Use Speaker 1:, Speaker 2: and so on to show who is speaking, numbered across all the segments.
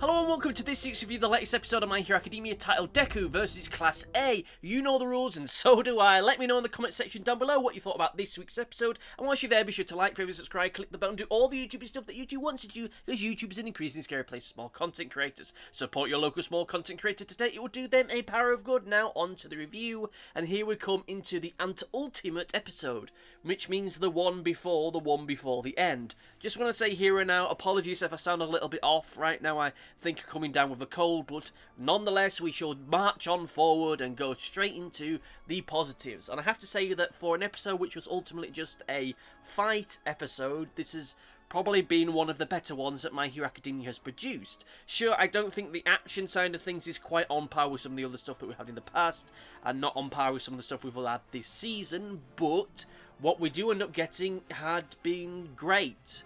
Speaker 1: Hello and welcome to this week's review, the latest episode of My Hero Academia titled Deku vs Class A. You know the rules and so do I. Let me know in the comment section down below what you thought about this week's episode. And whilst you're there, be sure to like, favorite, subscribe, click the button, do all the YouTube stuff that YouTube wants you to do, because YouTube is an increasingly scary place for small content creators. Support your local small content creator today, it will do them a power of good. Now on to the review, and here we come into the anteultimate episode, which means the one before the end. Just want to say here and now, apologies if I sound a little bit off right now. I think coming down with a cold, but nonetheless we shall march on forward and go straight into the positives. And I have to say that for an episode which was ultimately just a fight episode, this has probably been one of the better ones that My Hero Academia has produced. Sure, I don't think the action side of things is quite on par with some of the other stuff that we've had in the past, and not on par with some of the stuff we've had this season, but what we do end up getting had been great.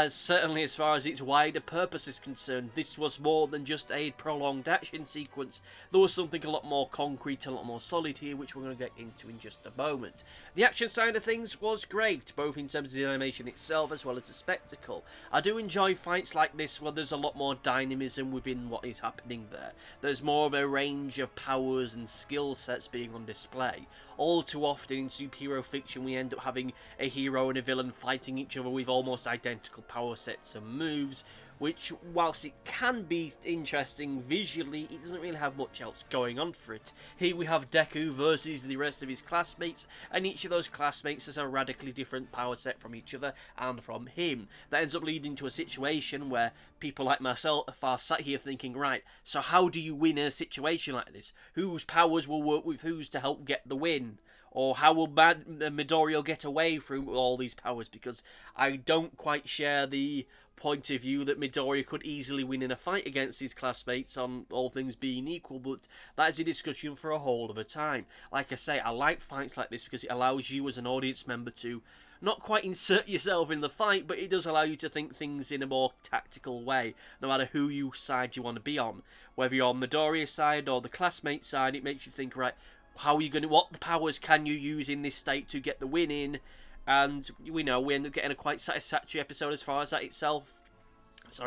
Speaker 1: Certainly as far as its wider purpose is concerned, this was more than just a prolonged action sequence. There was something a lot more concrete, a lot more solid here, which we're going to get into in just a moment. The action side of things was great, both in terms of the animation itself as well as the spectacle. I do enjoy fights like this where there's a lot more dynamism within what is happening there. There's more of a range of powers and skill sets being on display. All too often in superhero fiction we end up having a hero and a villain fighting each other with almost identical power sets and moves, which, whilst it can be interesting visually, it doesn't really have much else going on for it. Here we have Deku versus the rest of his classmates, and each of those classmates has a radically different power set from each other and from him. That ends up leading to a situation where people like myself are sat here thinking, right, so how do you win in a situation like this? Whose powers will work with whose to help get the win? Or how will Midoriya get away from all these powers? Because I don't quite share the point of view that Midoriya could easily win in a fight against his classmates on all things being equal, but that is a discussion for a whole other time. Like I say, I like fights like this because it allows you as an audience member to not quite insert yourself in the fight, but it does allow you to think things in a more tactical way, no matter who side you want to be on. Whether you're on Midoriya's side or the classmate side, it makes you think, right, how are you going to, what powers can you use in this state to get the win in? And we know we end up getting a quite satisfactory episode as far as that itself,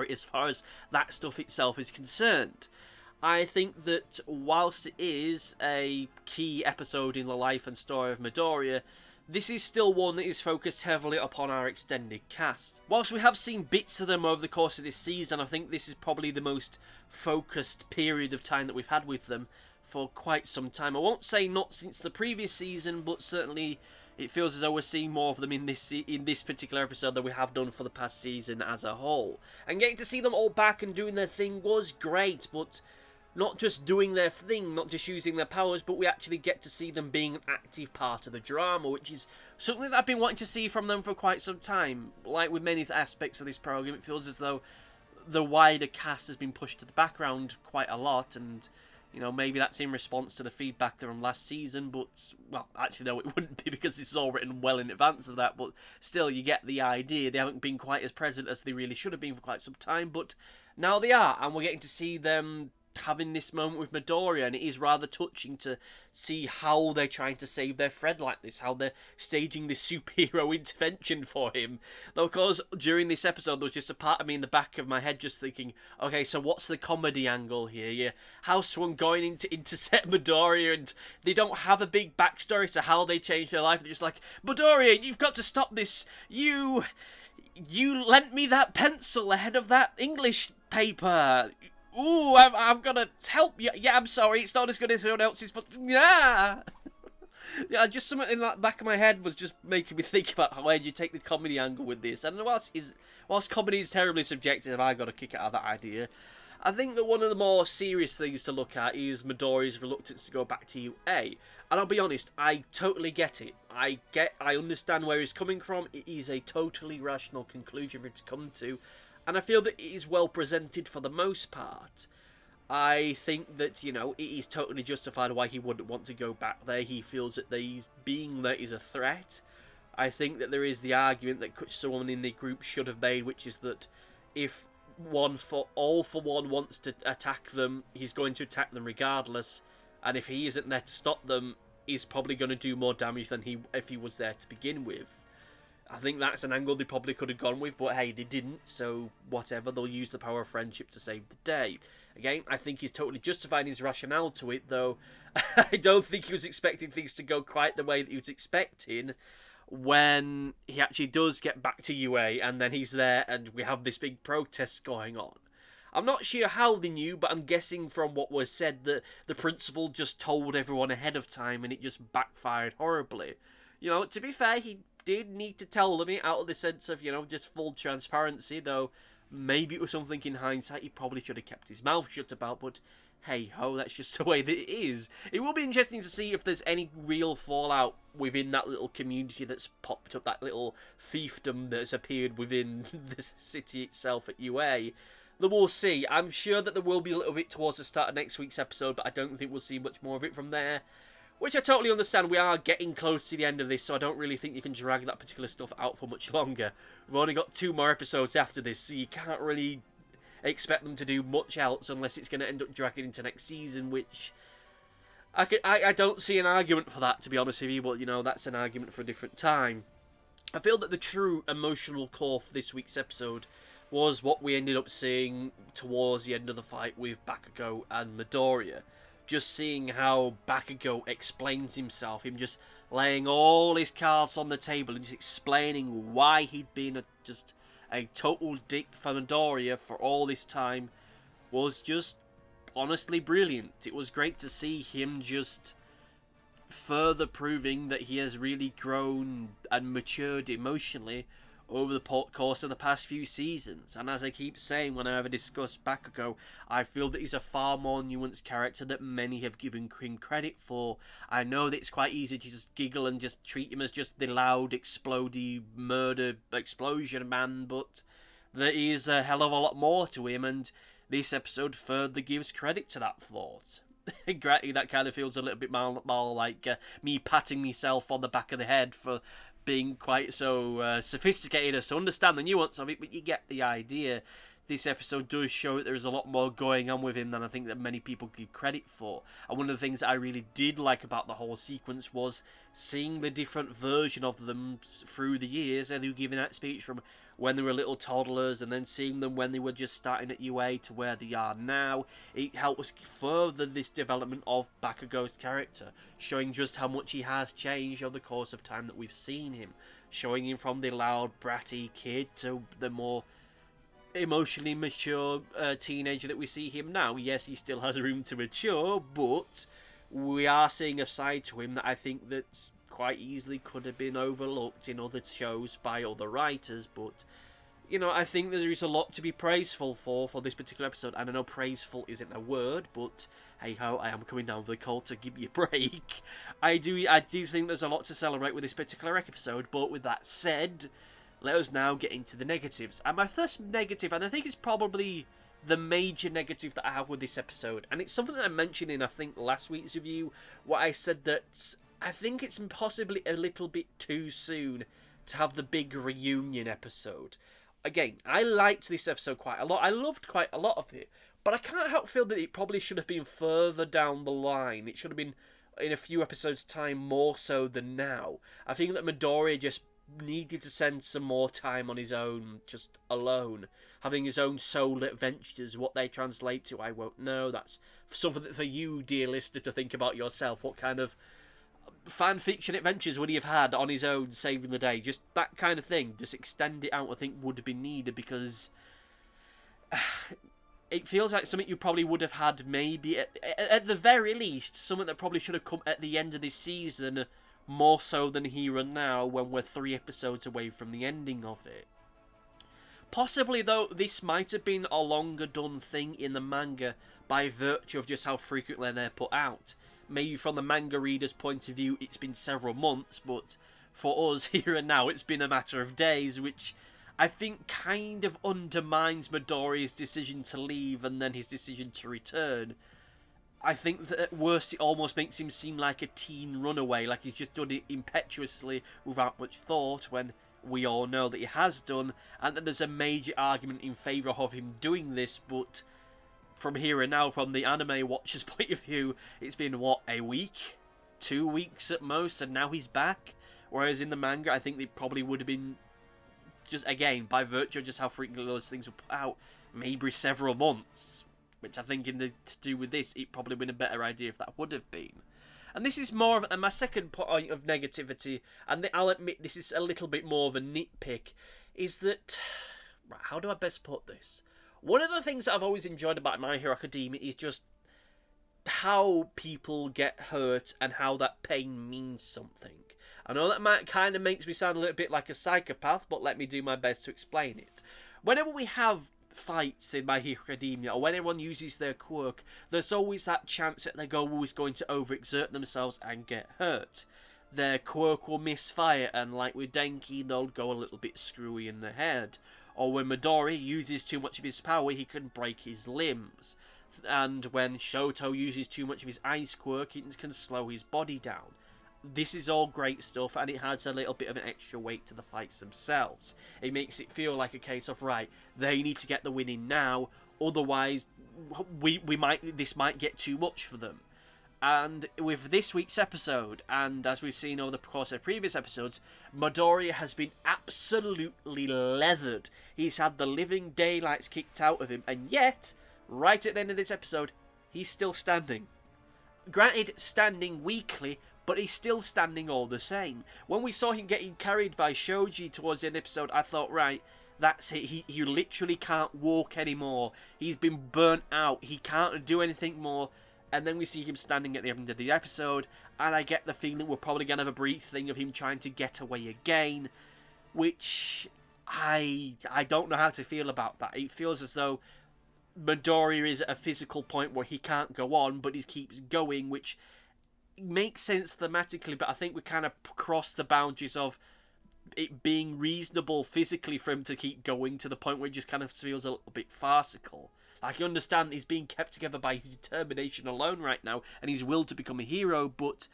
Speaker 1: as far as that stuff itself is concerned. I think that whilst it is a key episode in the life and story of Midoriya, this is still one that is focused heavily upon our extended cast. Whilst we have seen bits of them over the course of this season, I think this is probably the most focused period of time that we've had with them for quite some time. I won't say not since the previous season, but certainly it feels as though we're seeing more of them in this particular episode than we have done for the past season as a whole. And getting to see them all back and doing their thing was great, but not just doing their thing, not just using their powers, but we actually get to see them being an active part of the drama, which is something that I've been wanting to see from them for quite some time. Like with many aspects of this program, it feels as though the wider cast has been pushed to the background quite a lot, and you know, maybe that's in response to the feedback from last season, but, well, actually, no, it wouldn't be because this is all written well in advance of that, but still, you get the idea. They haven't been quite as present as they really should have been for quite some time, but now they are, and we're getting to see them having this moment with Midoriya, and it is rather touching to see how they're trying to save their friend like this, how they're staging this superhero intervention for him. Though, of course, during this episode, there was just a part of me in the back of my head just thinking, okay, so what's the comedy angle here? Your house one going in to intercept Midoriya, and they don't have a big backstory to how they changed their life. They're just like, Midoriya, you've got to stop this. You lent me that pencil ahead of that English paper. Ooh, I've got to help you. Yeah, I'm sorry, it's not as good as everyone else's, but yeah. Yeah, just something in the back of my head was just making me think about where you take the comedy angle with this. And whilst comedy is terribly subjective, I got a kick out of that idea. I think that one of the more serious things to look at is Midoriya's reluctance to go back to UA. And I'll be honest, I totally get it. I understand where he's coming from. It is a totally rational conclusion for him to come to. And I feel that it is well presented for the most part. I think that, you know, it is totally justified why he wouldn't want to go back there. He feels that being there is a threat. I think that there is the argument that someone in the group should have made, which is that if one for one wants to attack them, he's going to attack them regardless. And if he isn't there to stop them, he's probably going to do more damage than if he was there to begin with. I think that's an angle they probably could have gone with, but hey, they didn't, so whatever, they'll use the power of friendship to save the day. Again, I think he's totally justified his rationale to it, though I don't think he was expecting things to go quite the way that he was expecting when he actually does get back to UA, and then he's there, and we have this big protest going on. I'm not sure how they knew, but I'm guessing from what was said that the principal just told everyone ahead of time, and it just backfired horribly. You know, to be fair, he did need to tell them it out of the sense of, you know, just full transparency, though maybe it was something in hindsight he probably should have kept his mouth shut about, but hey ho, that's just the way that it is. It will be interesting to see if there's any real fallout within that little community that's popped up, that little fiefdom that's appeared within the city itself at UA. Then we'll see. I'm sure that there will be a little bit towards the start of next week's episode, but I don't think we'll see much more of it from there. Which I totally understand. We are getting close to the end of this, so I don't really think you can drag that particular stuff out for much longer. We've only got 2 more episodes after this, so you can't really expect them to do much else unless it's going to end up dragging into next season, which I don't see an argument for that, to be honest with you, but, you know, that's an argument for a different time. I feel that the true emotional core for this week's episode was what we ended up seeing towards the end of the fight with Bakugo and Midoriya. Just seeing how Bakugo explains himself, him just laying all his cards on the table and just explaining why he'd been just a total dick for Midoriya for all this time, was just honestly brilliant. It was great to see him just further proving that he has really grown and matured emotionally over the course of the past few seasons. And as I keep saying whenever I discuss Bakugo, I feel that he's a far more nuanced character that many have given him credit for. I know that it's quite easy to just giggle and just treat him as just the loud, explodey, murder, explosion man, but there is a hell of a lot more to him, and this episode further gives credit to that thought. Granted, that kind of feels a little bit more like me patting myself on the back of the head for being quite so sophisticated as to understand the nuance of it, but you get the idea. This episode does show that there is a lot more going on with him than I think that many people give credit for. And one of the things that I really did like about the whole sequence was seeing the different version of them through the years, and they were giving that speech from when they were little toddlers, and then seeing them when they were just starting at UA to where they are now. It helps further this development of Bakugo's character, showing just how much he has changed over the course of time that we've seen him, showing him from the loud, bratty kid to the more emotionally mature teenager that we see him now. Yes, he still has room to mature, but we are seeing a side to him that I think that quite easily could have been overlooked in other shows by other writers. But, you know, I think there is a lot to be praiseful for this particular episode. And I know praiseful isn't a word, but hey ho, I am coming down with the cold, to give me a break. I do think there's a lot to celebrate with this particular episode, but with that said, let us now get into the negatives. And my first negative, and I think it's probably the major negative that I have with this episode, and it's something that I mentioned in, I think, last week's review, where I said that I think it's possibly a little bit too soon to have the big reunion episode. Again, I liked this episode quite a lot. I loved quite a lot of it, but I can't help feel that it probably should have been further down the line. It should have been in a few episodes' time more so than now. I think that Midoriya just needed to spend some more time on his own, just alone, having his own solo adventures. What they translate to, I won't know. That's something for you, dear listener, to think about yourself. What kind of fan fiction adventures would he have had on his own, saving the day? Just that kind of thing. Just extend it out, I think, would have been needed, because it feels like something you probably would have had maybe, at the very least, something that probably should have come at the end of this season, more so than here and now, when we're 3 episodes away from the ending of it. Possibly, though, this might have been a longer done thing in the manga by virtue of just how frequently they're put out. Maybe from the manga reader's point of view, it's been several months, but for us here and now, it's been a matter of days, which I think kind of undermines Midoriya's decision to leave and then his decision to return. I think that at worst it almost makes him seem like a teen runaway, like he's just done it impetuously without much thought, when we all know that he has done, and that there's a major argument in favour of him doing this. But from here and now, from the anime watcher's point of view, it's been, what, a week? 2 weeks at most, and now he's back? Whereas in the manga, I think they probably would have been, just again, by virtue of just how frequently those things were put out, maybe several months. Which I think to do with this, it probably would have been a better idea if that would have been. And this is more of my second point of negativity, and I'll admit this is a little bit more of a nitpick, is that, how do I best put this? One of the things that I've always enjoyed about My Hero Academia is just how people get hurt and how that pain means something. I know that kind of makes me sound a little bit like a psychopath, but let me do my best to explain it. Whenever we have fights in My Hero Academia, or when everyone uses their quirk, there's always that chance that they're always going to overexert themselves and get hurt. Their quirk will misfire, and like with Denki, they'll go a little bit screwy in the head. Or when Midoriya uses too much of his power, he can break his limbs. And when Shoto uses too much of his ice quirk, it can slow his body down. This is all great stuff, and it adds a little bit of an extra weight to the fights themselves. It makes it feel like a case of, right, they need to get the win in now, otherwise this might get too much for them. And with this week's episode, and as we've seen over the course of previous episodes, Midoriya has been absolutely leathered. He's had the living daylights kicked out of him, and yet, right at the end of this episode, he's still standing. Granted, standing weakly, but he's still standing all the same. When we saw him getting carried by Shoji towards the end of the episode, I thought, right, that's it. He literally can't walk anymore. He's been burnt out. He can't do anything more. And then we see him standing at the end of the episode, and I get the feeling we're probably going to have a brief thing of him trying to get away again, which I don't know how to feel about that. It feels as though Midoriya is at a physical point where he can't go on, but he keeps going, which makes sense thematically, but I think we kind of crossed the boundaries of it being reasonable physically for him to keep going to the point where it just kind of feels a little bit farcical. I can understand he's being kept together by his determination alone right now and his will to become a hero, but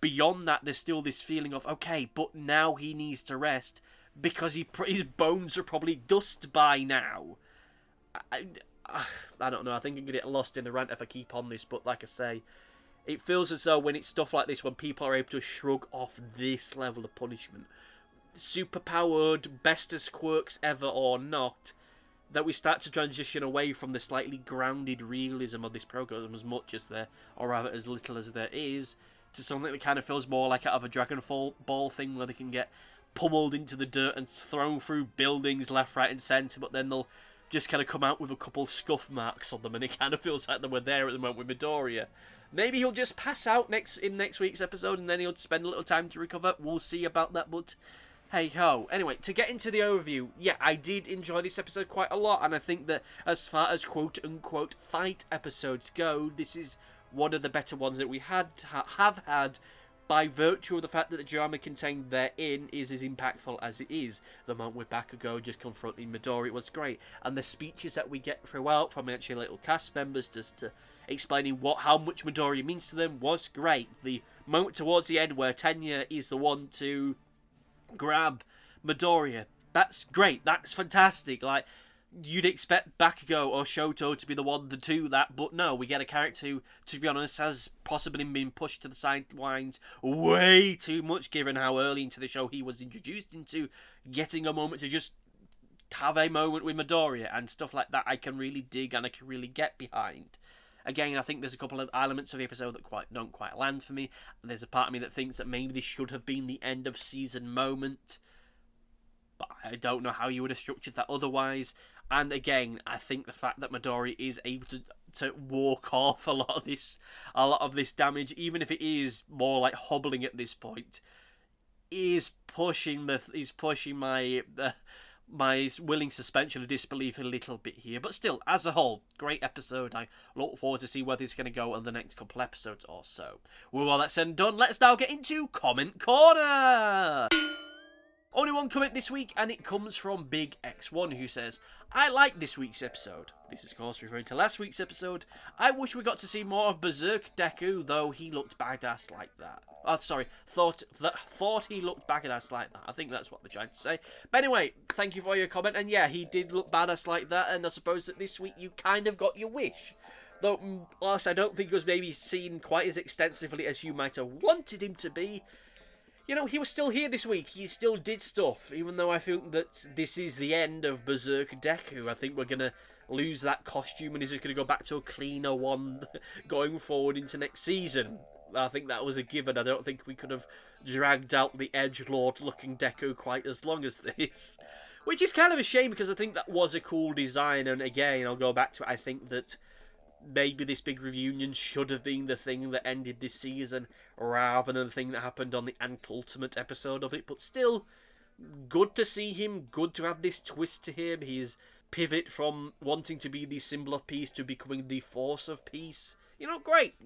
Speaker 1: beyond that there's still this feeling of, okay, but now he needs to rest because his bones are probably dust by now. I don't know, I think I'm going to get lost in the rant if I keep on this, but like I say, it feels as though when it's stuff like this, when people are able to shrug off this level of punishment, superpowered, bestest quirks ever or not, that we start to transition away from the slightly grounded realism of this program, as much as there, or rather as little as there is, to something that kind of feels more like out of a Dragon Ball thing where they can get pummeled into the dirt and thrown through buildings left, right and centre, but then they'll just kind of come out with a couple scuff marks on them, and it kind of feels like they were there at the moment with Midoriya. Maybe he'll just pass out in next week's episode, and then he'll spend a little time to recover. We'll see about that, but hey-ho. Anyway, to get into the overview, yeah, I did enjoy this episode quite a lot, and I think that as far as quote-unquote fight episodes go, this is one of the better ones that we have had, by virtue of the fact that the drama contained therein is as impactful as it is. The moment with Bakugo just confronting Midoriya was great, and the speeches that we get throughout from actually little cast members just to explaining how much Midoriya means to them was great. The moment towards the end where Tenya is the one to grab Midoriya, that's great, that's fantastic. Like, you'd expect Bakugo or Shoto to be the one to do that, but no, we get a character who, to be honest, has possibly been pushed to the sidelines way too much given how early into the show he was introduced into, getting a moment to just have a moment with Midoriya and stuff like that I can really dig and I can really get behind. Again, I think there's a couple of elements of the episode that don't quite land for me. There's a part of me that thinks that maybe this should have been the end of season moment, but I don't know how you would have structured that otherwise. And again, I think the fact that Midoriya is able to walk off a lot of this damage, even if it is more like hobbling at this point, is pushing my willing suspension of disbelief a little bit here. But still, as a whole, great episode. I look forward to see where this is going to go in the next couple episodes or so. Well, while that's said and done, let's now get into Comment Corner! Only one comment this week, and it comes from Big X1, who says, I like this week's episode. This is, of course, referring to last week's episode. I wish we got to see more of Berserk Deku, though he looked badass like that. Oh, sorry, thought he looked badass like that. I think that's what they're trying to say. But anyway, thank you for your comment, and yeah, he did look badass like that, and I suppose that this week you kind of got your wish. Though, whilst I don't think it was maybe seen quite as extensively as you might have wanted him to be, you know, he was still here this week. He still did stuff, even though I think that this is the end of Berserk Deku. I think we're going to lose that costume and he's just going to go back to a cleaner one going forward into next season. I think that was a given. I don't think we could have dragged out the edgelord-looking Deku quite as long as this. Which is kind of a shame, because I think that was a cool design, and again, I'll go back to it, I think that maybe this big reunion should have been the thing that ended this season, rather than the thing that happened on the Ultimate episode of it, but still, good to see him, good to have this twist to him, his pivot from wanting to be the symbol of peace to becoming the force of peace. You know, great.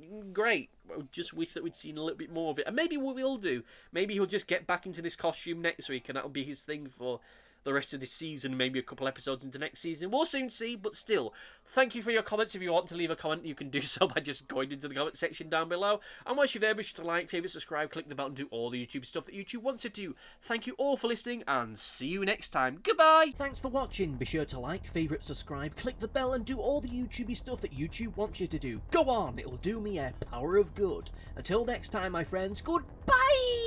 Speaker 1: I just wish that we'd seen a little bit more of it, and maybe we will do. Maybe he'll just get back into this costume next week, and that'll be his thing for the rest of this season, maybe a couple episodes into next season. We'll soon see, but still, thank you for your comments. If you want to leave a comment, you can do so by just going into the comment section down below. And once you're there, be sure to like, favourite, subscribe, click the bell, and do all the YouTube stuff that YouTube wants to do. Thank you all for listening, and see you next time. Goodbye! Thanks for watching. Be sure to like, favourite, subscribe, click the bell, and do all the YouTubey stuff that YouTube wants you to do. Go on, it'll do me a power of good. Until next time, my friends, goodbye!